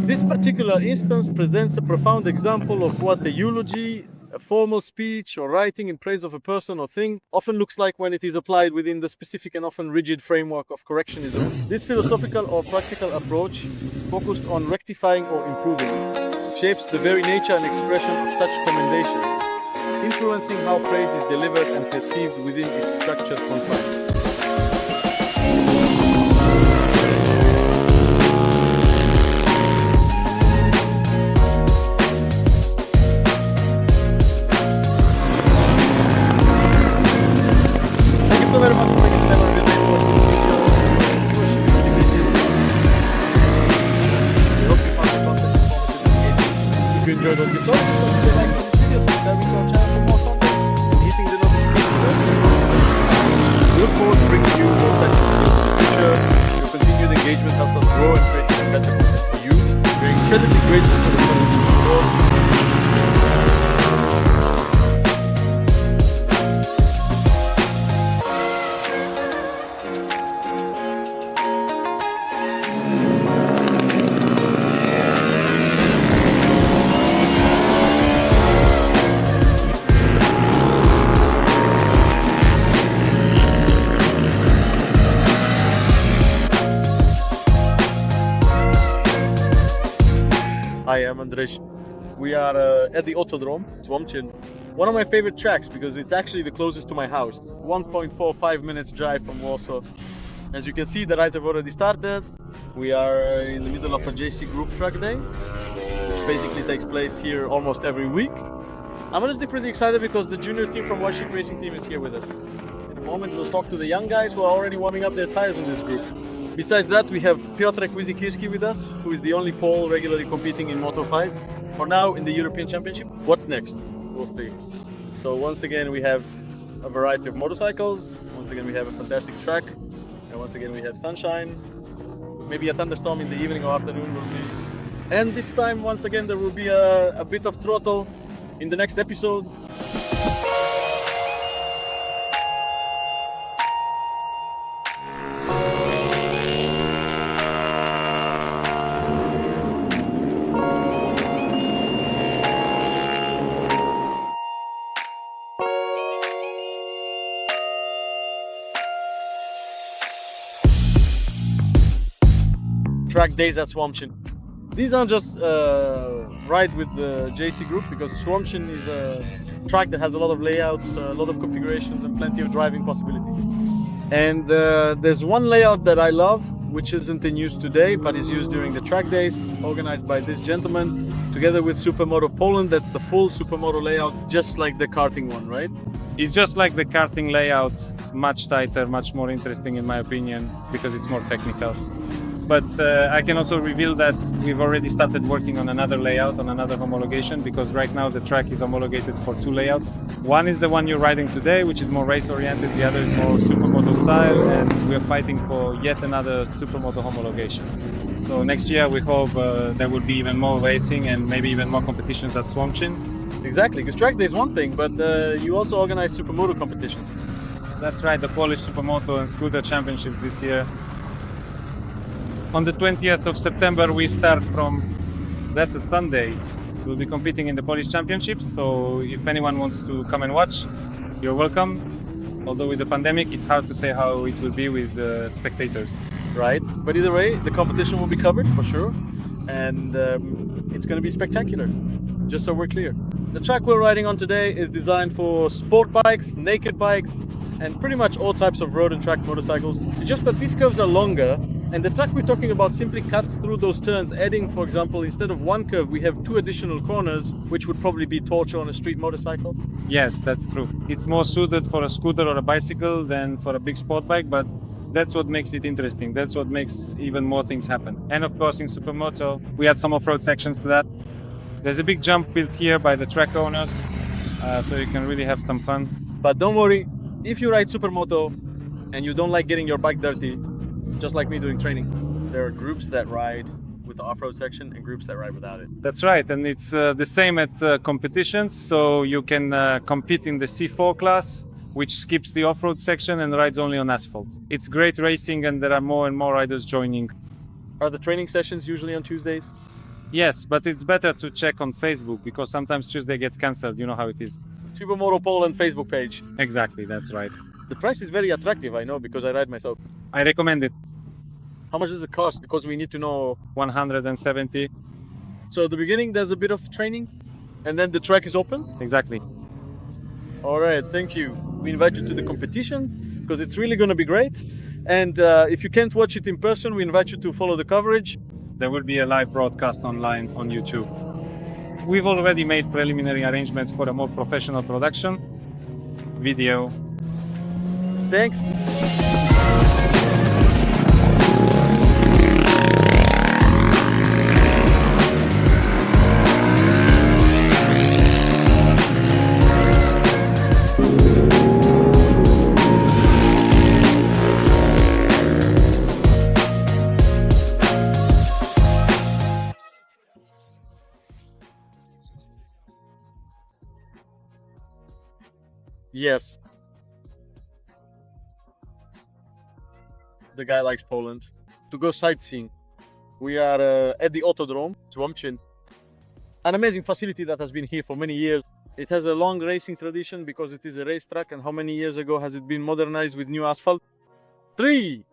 This particular instance presents a profound example of what a eulogy, a formal speech or writing in praise of a person or thing often looks like when it is applied within the specific and often rigid framework of correctionism. This philosophical or practical approach, focused on rectifying or improving, shapes the very nature and expression of such commendations, influencing how praise is delivered and perceived within its structured confines. Very much for making time out of your day for this video. We hope you found the content informative. If you enjoyed what you saw, consider liking this video, subscribing to our channel for more content, and hitting the notification bell. We look forward to bringing you more such videos in the future. Your continued engagement helps us grow and create even better content for you. We're incredibly grateful for the support. Hi, I'm Andrzej. We are at the Autodrom Słomczyn, one of my favorite tracks because it's actually the closest to my house. 1.45 minutes drive from Warsaw. As you can see, the rides have already started. We are in the middle of a JC Group track day, which basically takes place here almost every week. I'm honestly pretty excited because the junior team from Polish Racing team is here with us. In a moment, we'll talk to the young guys who are already warming up their tires in this group. Besides that, we have Piotrek Wizikirski with us, who is the only Pole regularly competing in Moto 5. For now, in the European Championship. What's next? We'll see. So once again, we have a variety of motorcycles. Once again, we have a fantastic track. And once again, we have sunshine. Maybe a thunderstorm in the evening or afternoon, we'll see. And this time, once again, there will be a bit of throttle in the next episode. Track days at Słomczyn. These aren't just rides with the JC Group because Słomczyn is a track that has a lot of layouts, a lot of configurations and plenty of driving possibilities. And there's one layout that I love, which isn't in use today, but is used during the track days, organized by this gentleman, together with Supermoto Poland. That's the full Supermoto layout, just like the karting one, right? It's just like the karting layout, much tighter, much more interesting in my opinion, because it's more technical. But I can also reveal that we've already started working on another layout, on another homologation, because right now the track is homologated for two layouts. One is the one you're riding today, which is more race-oriented, the other is more supermoto style, and we're fighting for yet another supermoto homologation. So next year we hope there will be even more racing and maybe even more competitions at Słomczyn. Exactly, because track day is one thing, but you also organize supermoto competitions. That's right, the Polish Supermoto and Scooter Championships this year. On the 20th of September we start from, that's a Sunday, we'll be competing in the Polish Championships, so if anyone wants to come and watch, you're welcome. Although with the pandemic it's hard to say how it will be with the spectators. Right, but either way, the competition will be covered for sure, and it's going to be spectacular, just so we're clear. The track we're riding on today is designed for sport bikes, naked bikes, and pretty much all types of road and track motorcycles. It's just that these curves are longer, and the track we're talking about simply cuts through those turns, adding, for example, instead of one curve, we have two additional corners, which would probably be torture on a street motorcycle. Yes, that's true. It's more suited for a scooter or a bicycle than for a big sport bike, but that's what makes it interesting. That's what makes even more things happen. And of course, in Supermoto, we add some off-road sections to that. There's a big jump built here by the track owners, so you can really have some fun. But don't worry, if you ride Supermoto and you don't like getting your bike dirty, just like me doing training, there are groups that ride with the off-road section and groups that ride without it. That's right, and it's the same at competitions, so you can compete in the C4 class, which skips the off-road section and rides only on asphalt. It's great racing and there are more and more riders joining. Are the training sessions usually on Tuesdays? Yes, but it's better to check on Facebook because sometimes Tuesday gets cancelled. You know how it is. Supermoto Poland Facebook page. Exactly, that's right. The price is very attractive, I know, because I ride myself. I recommend it. How much does it cost? Because we need to know. 170. So at the beginning, there's a bit of training, and then the track is open? Exactly. All right, thank you. We invite you to the competition because it's really going to be great. And if you can't watch it in person, we invite you to follow the coverage. There will be a live broadcast online on YouTube. We've already made preliminary arrangements for a more professional production. Video. Thanks. Yes. The guy likes Poland. To go sightseeing. We are at the Autodrom Słomczyn. An amazing facility that has been here for many years. It has a long racing tradition because it is a racetrack. And how many years ago has it been modernized with new asphalt? 3!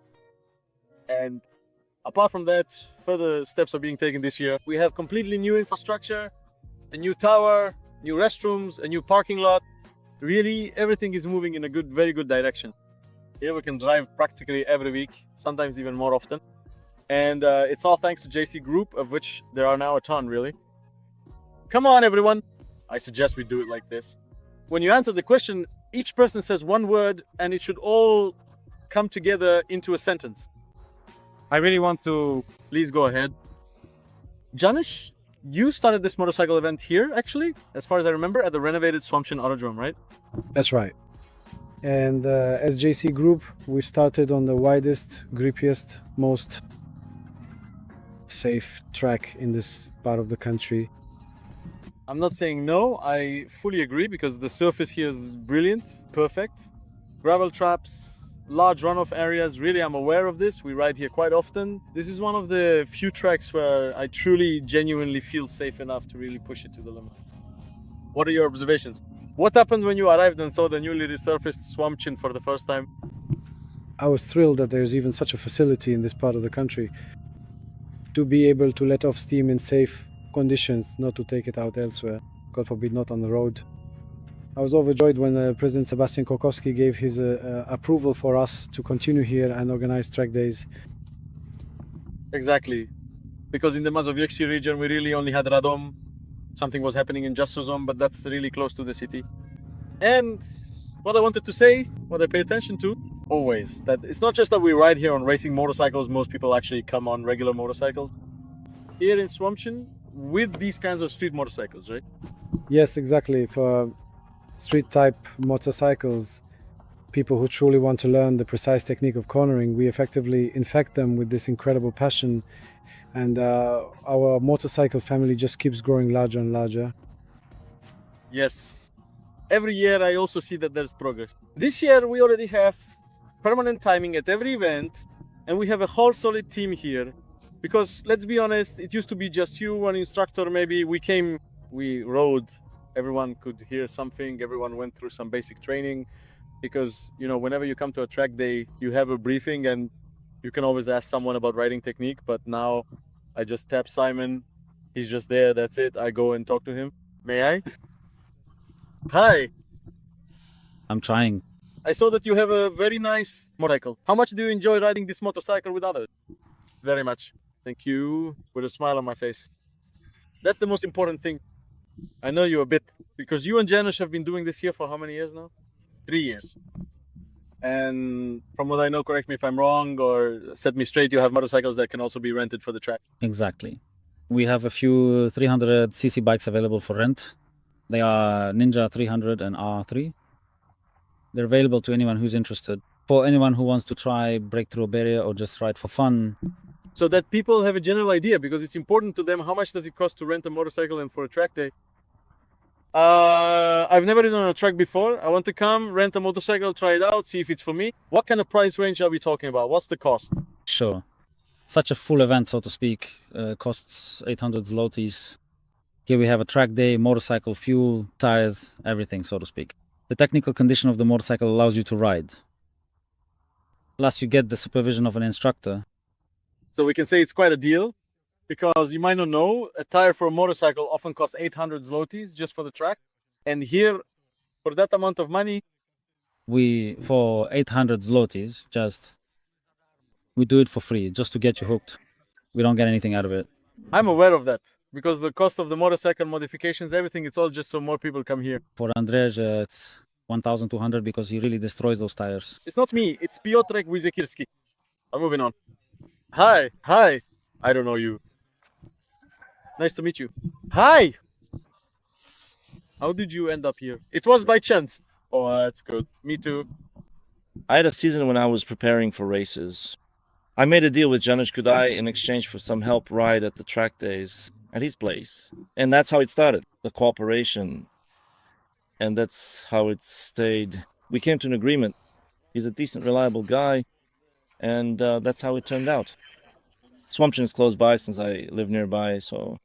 And apart from that, further steps are being taken this year. We have completely new infrastructure, a new tower, new restrooms, a new parking lot. Really, everything is moving in a very good direction. Here we can drive practically every week, sometimes even more often. And it's all thanks to JC Group, of which there are now a ton, really. Come on, everyone. I suggest we do it like this. When you answer the question, each person says one word and it should all come together into a sentence. I really want to. Please go ahead. Janusz, you started this motorcycle event here, actually, as far as I remember, at the renovated Słomczyn Autodrom, right? That's right. And as JC Group, we started on the widest, grippiest, most safe track in this part of the country. I'm not saying no, I fully agree because the surface here is brilliant, perfect. Gravel traps, large runoff areas, really I'm aware of this. We ride here quite often. This is one of the few tracks where I truly, genuinely feel safe enough to really push it to the limit. What are your observations? What happened when you arrived and saw the newly resurfaced Słomczyn for the first time? I was thrilled that there's even such a facility in this part of the country to be able to let off steam in safe conditions, not to take it out elsewhere, God forbid, not on the road. I was overjoyed when President Sebastian Kokowski gave his approval for us to continue here and organize track days. Exactly. Because in the Mazowiecki region, we really only had Radom. Something was happening in Jastrzębie, but that's really close to the city. And what I wanted to say, what I pay attention to, always, that it's not just that we ride here on racing motorcycles, most people actually come on regular motorcycles. Here in Słomczyn, with these kinds of street motorcycles, right? Yes, exactly. For street-type motorcycles, people who truly want to learn the precise technique of cornering, we effectively infect them with this incredible passion. And our motorcycle family just keeps growing larger and larger. Yes. Every year I also see that there's progress. This year we already have permanent timing at every event, and we have a whole solid team here. Because let's be honest, it used to be just you, one instructor, maybe. We rode, everyone could hear something, everyone went through some basic training. Because, you know, whenever you come to a track day, you have a briefing and you can always ask someone about riding technique. But now I just tap Simon, he's just there, that's it. I go and talk to him. May I? Hi. I'm trying. I saw that you have a very nice motorcycle. How much do you enjoy riding this motorcycle with others? Very much. Thank you. With a smile on my face. That's the most important thing. I know you a bit. Because you and Janusz have been doing this here for how many years now? 3 years. And from what I know, correct me if I'm wrong or set me straight, you have motorcycles that can also be rented for the track. Exactly. We have a few 300cc bikes available for rent. They are Ninja 300 and R3. They're available to anyone who's interested. For anyone who wants to try, break through a barrier, or just ride for fun. So that people have a general idea, because it's important to them. How much does it cost to rent a motorcycle and for a track day? I've never ridden on a track before. I want to come, rent a motorcycle, try it out, see if it's for me. What kind of price range are we talking about? What's the cost? Sure. such a full event, so to speak. Costs 800 zlotys. Here we have a track day, motorcycle, fuel, tires, everything, so to speak. The technical condition of the motorcycle allows you to ride. Plus, you get the supervision of an instructor. So we can say it's quite a deal, because you might not know, a tire for a motorcycle often costs 800 zlotys just for the track. And here, for that amount of money, For 800 zlotys, we do it for free, just to get you hooked. We don't get anything out of it. I'm aware of that, because the cost of the motorcycle modifications, everything, it's all just so more people come here. For Andrzej, it's 1,200 because he really destroys those tires. It's not me, it's Piotrek Wizekirski. I'm moving on. Hi. I don't know you. Nice to meet you. Hi! How did you end up here? It was by chance. Oh, that's good. Me too. I had a season when I was preparing for races. I made a deal with Janusz Kudai in exchange for some help ride at the track days at his place. And that's how it started, the cooperation. And that's how it stayed. We came to an agreement. He's a decent, reliable guy. And that's how it turned out. Słomczyn is close by since I live nearby, so...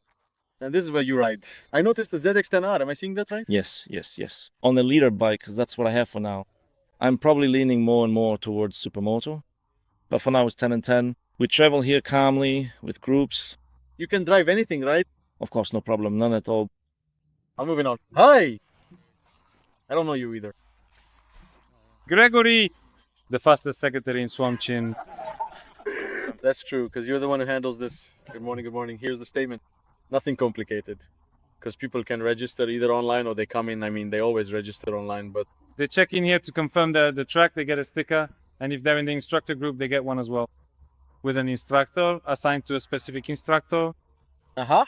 And this is where you ride. I noticed the ZX-10R. Am I seeing that right? Yes. On the leader bike, because that's what I have for now. I'm probably leaning more and more towards Supermoto. But for now, it's 10 and 10. We travel here calmly, with groups. You can drive anything, right? Of course, no problem, none at all. I'm moving on. Hi! I don't know you either. Gregory, the fastest secretary in Słomczyn. That's true, because you're the one who handles this. Good morning. Here's the statement. Nothing complicated. Because people can register either online or they come in. I mean, they always register online, but... They check in here to confirm the track, they get a sticker. And if they're in the instructor group, they get one as well. With an instructor, assigned to a specific instructor. So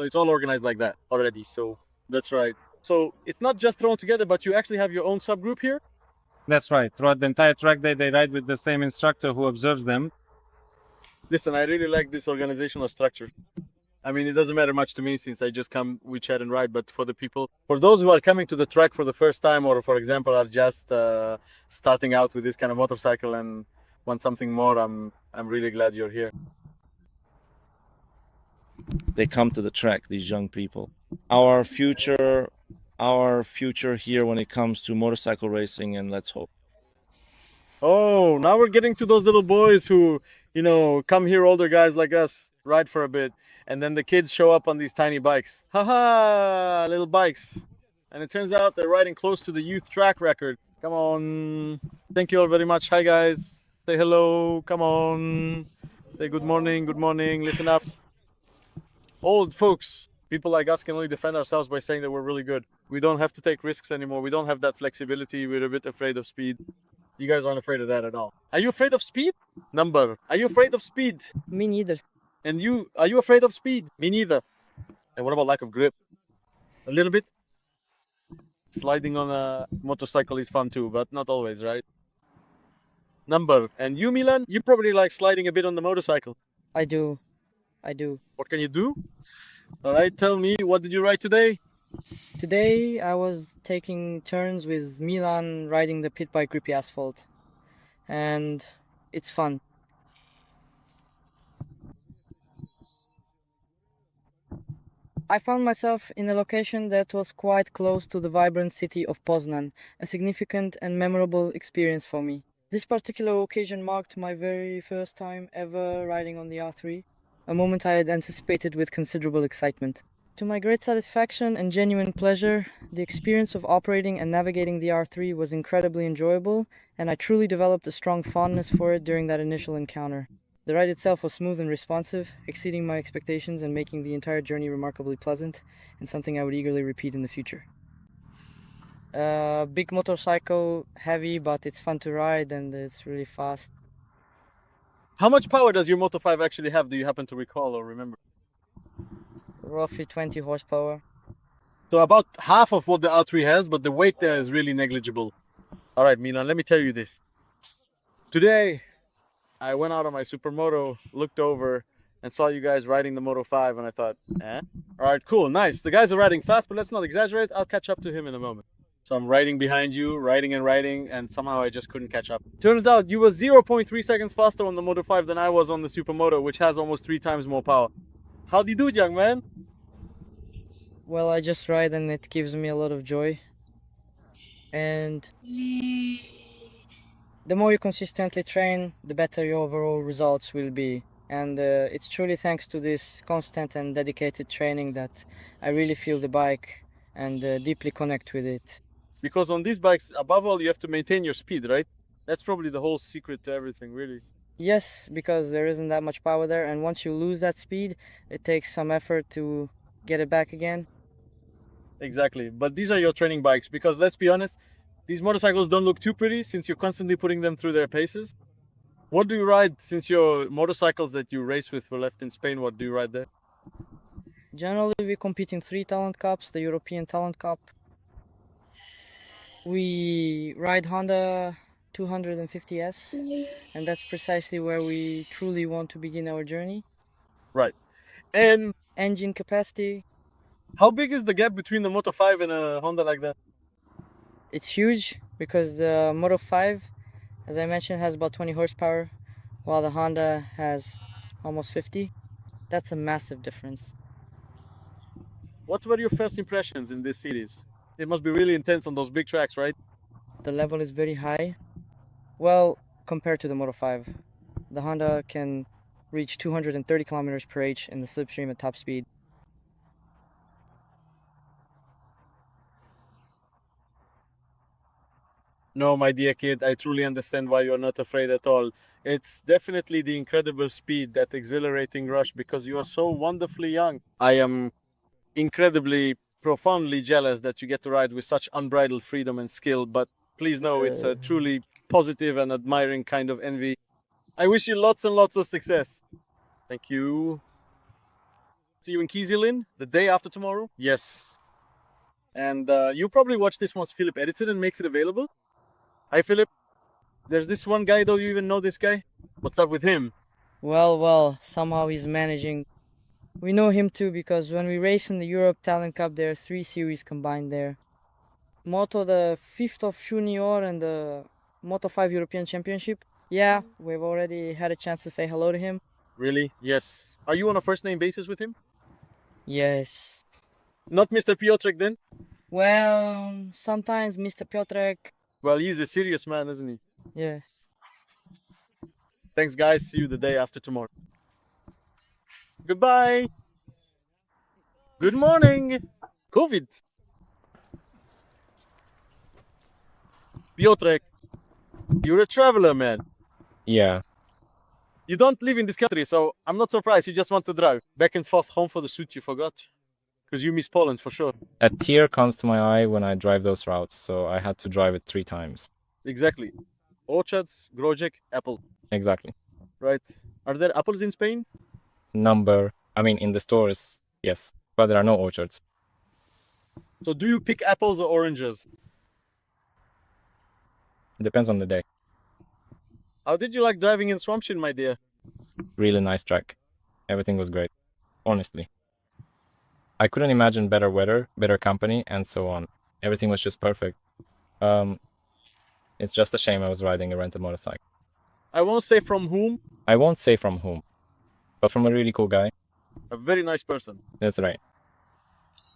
it's all organized like that already, so that's right. So it's not just thrown together, but you actually have your own subgroup here? That's right. Throughout the entire track day, they ride with the same instructor who observes them. Listen, I really like this organizational structure. I mean, it doesn't matter much to me since I just come, we chat and ride, but for the people, for those who are coming to the track for the first time, or for example, are just starting out with this kind of motorcycle and want something more, I'm really glad you're here. They come to the track, these young people. Our future here when it comes to motorcycle racing, and let's hope. Oh, now we're getting to those little boys who, you know, come here, older guys like us, ride for a bit. And then the kids show up on these tiny bikes. Haha, little bikes. And it turns out they're riding close to the youth track record. Come on. Thank you all very much. Hi guys. Say hello. Come on. Say good morning. Listen up. Old folks, people like us can only defend ourselves by saying that we're really good. We don't have to take risks anymore. We don't have that flexibility. We're a bit afraid of speed. You guys aren't afraid of that at all. Are you afraid of speed? Number. Are you afraid of speed? Me neither. And you, are you afraid of speed? Me neither. And what about lack of grip? A little bit? Sliding on a motorcycle is fun too, but not always, right? Number. And you, Milan, you probably like sliding a bit on the motorcycle. I do. What can you do? All right, tell me, what did you ride today? Today I was taking turns with Milan riding the pit bike grippy asphalt. And it's fun. I found myself in a location that was quite close to the vibrant city of Poznan, a significant and memorable experience for me. This particular occasion marked my very first time ever riding on the R3, a moment I had anticipated with considerable excitement. To my great satisfaction and genuine pleasure, the experience of operating and navigating the R3 was incredibly enjoyable, and I truly developed a strong fondness for it during that initial encounter. The ride itself was smooth and responsive, exceeding my expectations and making the entire journey remarkably pleasant, and something I would eagerly repeat in the future. Big motorcycle, heavy, but it's fun to ride and it's really fast. How much power does your Moto 5 actually have? Do you happen to recall or remember? Roughly 20 horsepower. So about half of what the R3 has, but the weight there is really negligible. All right, Milan, let me tell you this. Today, I went out on my Supermoto, looked over, and saw you guys riding the Moto 5, and I thought, eh? All right, cool, nice. The guys are riding fast, but let's not exaggerate. I'll catch up to him in a moment. So I'm riding behind you, riding, and somehow I just couldn't catch up. Turns out you were 0.3 seconds faster on the Moto 5 than I was on the Supermoto, which has almost 3 times more power. How do you do it, young man? Well, I just ride and it gives me a lot of joy. And the more you consistently train, the better your overall results will be. And it's truly thanks to this constant and dedicated training that I really feel the bike and deeply connect with it. Because on these bikes, above all, you have to maintain your speed, right? That's probably the whole secret to everything, really. Yes, because there isn't that much power there, and once you lose that speed, it takes some effort to get it back again. Exactly. But these are your training bikes, because let's be honest, these motorcycles don't look too pretty since you're constantly putting them through their paces. What do you ride since your motorcycles that you race with were left in Spain? What do you ride there? Generally, we compete in 3 Talent Cups, the European Talent Cup. We ride Honda 250S, and that's precisely where we truly want to begin our journey. Right. And Engine capacity, how big is the gap between the Moto 5 and a Honda like that? it's huge because the Moto 5, as I mentioned, has about 20 horsepower, while the Honda has almost 50. That's a massive difference. What were your first impressions in this series? It must be really intense on those big tracks, right? The level is very high. Well, compared to the Moto 5, the Honda can reach 230 kilometers per h in the slipstream at top speed. No, my dear kid, I truly understand why you're not afraid at all. It's definitely the incredible speed, that exhilarating rush, because you are so wonderfully young. I am incredibly, profoundly jealous that you get to ride with such unbridled freedom and skill, but please know it's a truly positive and admiring kind of envy. I wish you lots and lots of success. Thank you. See you in Kieselin the day after tomorrow? Yes. And you probably watch this once Philip edits it and makes it available. Hi, Philip. There's this one guy, though. You even know this guy? What's up with him? Well, somehow he's managing. We know him too because when we race in the Europe Talent Cup, there are 3 series combined there. Moto the 5th of Junior and the Moto 5 European Championship. Yeah, we've already had a chance to say hello to him. Really? Yes. Are you on a first name basis with him? Yes. Not Mr. Piotrek then? Well, sometimes Mr. Piotrek. Well, he's a serious man, isn't he? Yeah. Thanks, guys. See you the day after tomorrow. Goodbye. Good morning. COVID. Piotrek, you're a traveler, man. Yeah, You don't live in this country, so I'm not surprised you just want to drive. Back and forth home for the suit you forgot. Because you miss Poland for sure. a tear comes to my eye when I drive those routes, so I had to drive it 3 times. Exactly. Orchards, Grodziek, apple. Exactly. Right. Are there apples in Spain? In the stores, yes, but there are no orchards. So do you pick apples or oranges? It depends on the day. How did you like driving in Słomczyn, my dear? Really nice track. Everything was great, honestly. I couldn't imagine better weather, better company, and so on. Everything was just perfect. It's just a shame I was riding a rented motorcycle. I won't say from whom. I won't say from whom, but from a really cool guy. A very nice person. That's right.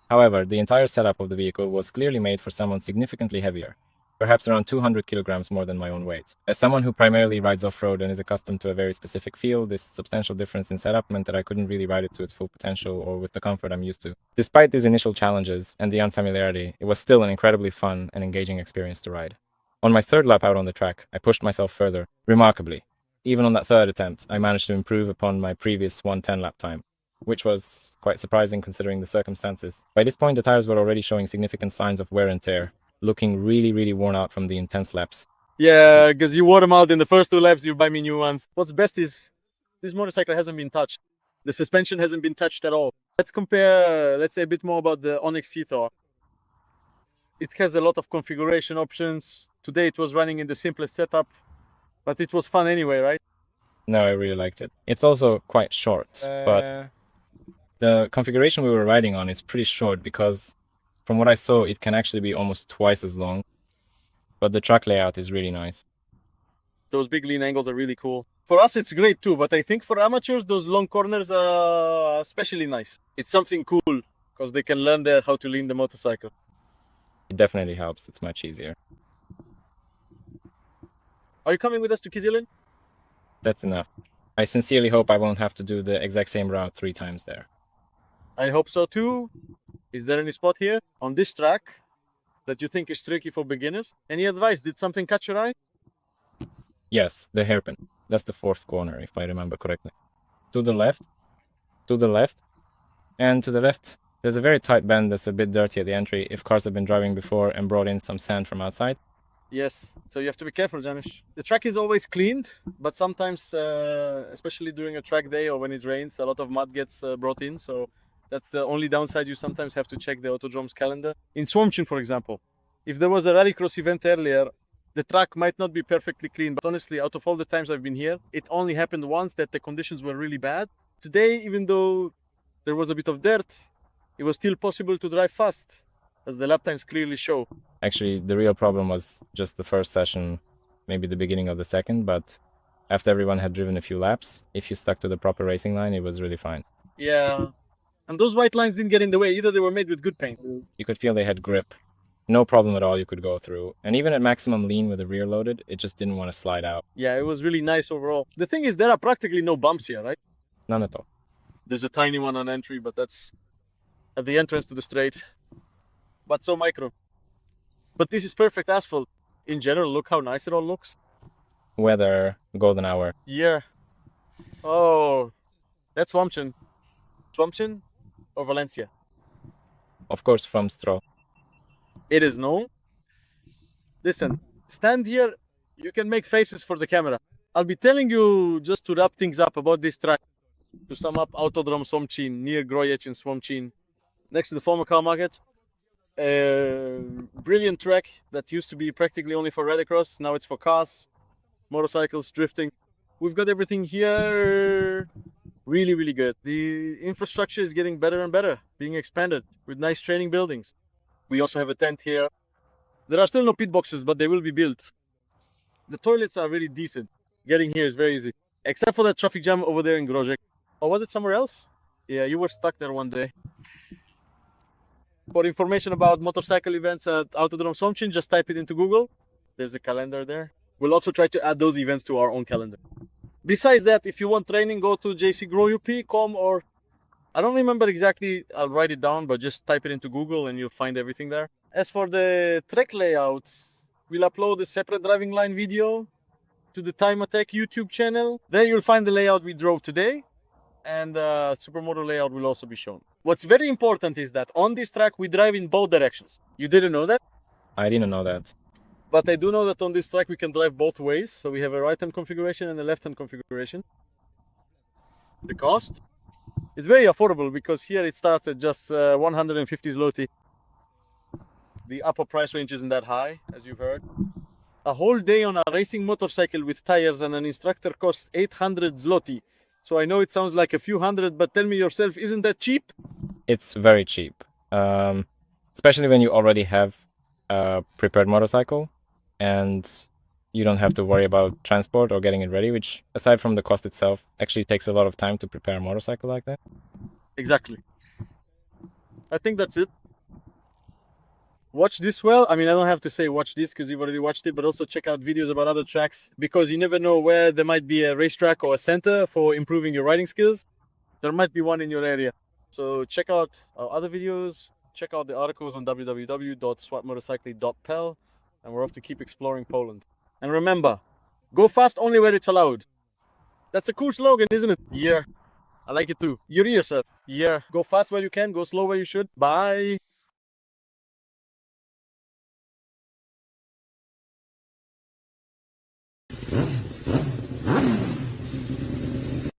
However, the entire setup of the vehicle was clearly made for someone significantly heavier, perhaps around 200 kilograms more than my own weight. As someone who primarily rides off-road and is accustomed to a very specific feel, this substantial difference in setup meant that I couldn't really ride it to its full potential or with the comfort I'm used to. Despite these initial challenges and the unfamiliarity, it was still an incredibly fun and engaging experience to ride. On my 3rd lap out on the track, I pushed myself further, remarkably. Even on that 3rd attempt, I managed to improve upon my previous 1:10 lap time, which was quite surprising considering the circumstances. By this point, the tires were already showing significant signs of wear and tear, looking really, really worn out from the intense laps. Yeah, because you wore them out in the first 2 laps, you buy me new ones. What's best is this motorcycle hasn't been touched. The suspension hasn't been touched at all. Let's compare, let's say a bit more about the Onyx Seathor. It has a lot of configuration options. Today it was running in the simplest setup, but it was fun anyway, right? No, I really liked it. It's also quite short, but the configuration we were riding on is pretty short because From what I saw, it can actually be almost twice as long, but the track layout is really nice. Those big lean angles are really cool. For us, it's great too, but I think for amateurs, those long corners are especially nice. It's something cool because they can learn there how to lean the motorcycle. It definitely helps. It's much easier. Are you coming with us to Kizilin? That's enough. I sincerely hope I won't have to do the exact same route 3 times there. I hope so too. Is there any spot here on this track that you think is tricky for beginners? Any advice? Did something catch your eye? Yes, the hairpin. That's the 4th corner, if I remember correctly. To the left, and to the left, there's a very tight bend that's a bit dirty at the entry if cars have been driving before and brought in some sand from outside. Yes, so you have to be careful, Janusz. The track is always cleaned, but sometimes, especially during a track day or when it rains, a lot of mud gets brought in. So that's the only downside. You sometimes have to check the Autodrom's calendar. In Słomczyn, for example, if there was a rallycross event earlier, the track might not be perfectly clean. But honestly, out of all the times I've been here, it only happened once that the conditions were really bad. Today, even though there was a bit of dirt, it was still possible to drive fast, as the lap times clearly show. Actually, the real problem was just the first session, maybe the beginning of the second, but after everyone had driven a few laps, if you stuck to the proper racing line, it was really fine. Yeah, and those white lines didn't get in the way either. They were made with good paint. You could feel they had grip. No problem at all you could go through. And even at maximum lean with the rear loaded, it just didn't want to slide out. Yeah, it was really nice overall. The thing is, there are practically no bumps here, right? None at all. There's a tiny one on entry, but that's at the entrance to the straight. But so micro. But this is perfect asphalt. In general, look how nice it all looks. Weather, golden hour. Yeah. Oh, that's Słomczyn. Słomczyn or Valencia? Of course, from Stro. It is known. Listen, stand here. You can make faces for the camera. I'll be telling you, just to wrap things up, about this track. To sum up, Autodrom Słomczyn, near Grojec in Słomczyn, next to the former car market. Brilliant track that used to be practically only for rallycross. Now it's for cars, motorcycles, drifting. We've got everything here. Really, really good. The infrastructure is getting better and better, being expanded with nice training buildings. We also have a tent here. There are still no pit boxes, but they will be built. The toilets are really decent. Getting here is very easy, except for that traffic jam over there in Grojec. Or was it somewhere else? Yeah, you were stuck there one day. For information about motorcycle events at Autodrom Słomczyn, just type it into Google. There's a calendar there. We'll also try to add those events to our own calendar. Besides that, if you want training, go to jcgrow.com or I don't remember exactly, I'll write it down, but just type it into Google and you'll find everything there. As for the track layouts, we'll upload a separate driving line video to the Time Attack YouTube channel. There you'll find the layout we drove today, and Supermoto layout will also be shown. What's very important is that on this track we drive in both directions. You didn't know that? I didn't know that. But I do know that on this track we can drive both ways. So we have a right-hand configuration and a left-hand configuration. The cost is very affordable because here it starts at just 150 zloty. The upper price range isn't that high, as you've heard. A whole day on a racing motorcycle with tires and an instructor costs 800 zloty. So I know it sounds like a few hundred, but tell me yourself, isn't that cheap? It's very cheap, especially when you already have a prepared motorcycle and you don't have to worry about transport or getting it ready, which, aside from the cost itself, actually takes a lot of time to prepare a motorcycle like that. Exactly. I think that's it. Watch this well. I mean, I don't have to say watch this because you've already watched it, but also check out videos about other tracks because you never know where there might be a racetrack or a center for improving your riding skills. There might be one in your area. So check out our other videos. Check out the articles on www.swatmotorcycling.pl, and we're off to keep exploring Poland. And remember, go fast only where it's allowed. That's a cool slogan, isn't it? Yeah. I like it too. Your ear, sir. Yeah. Go fast where you can, go slow where you should. Bye.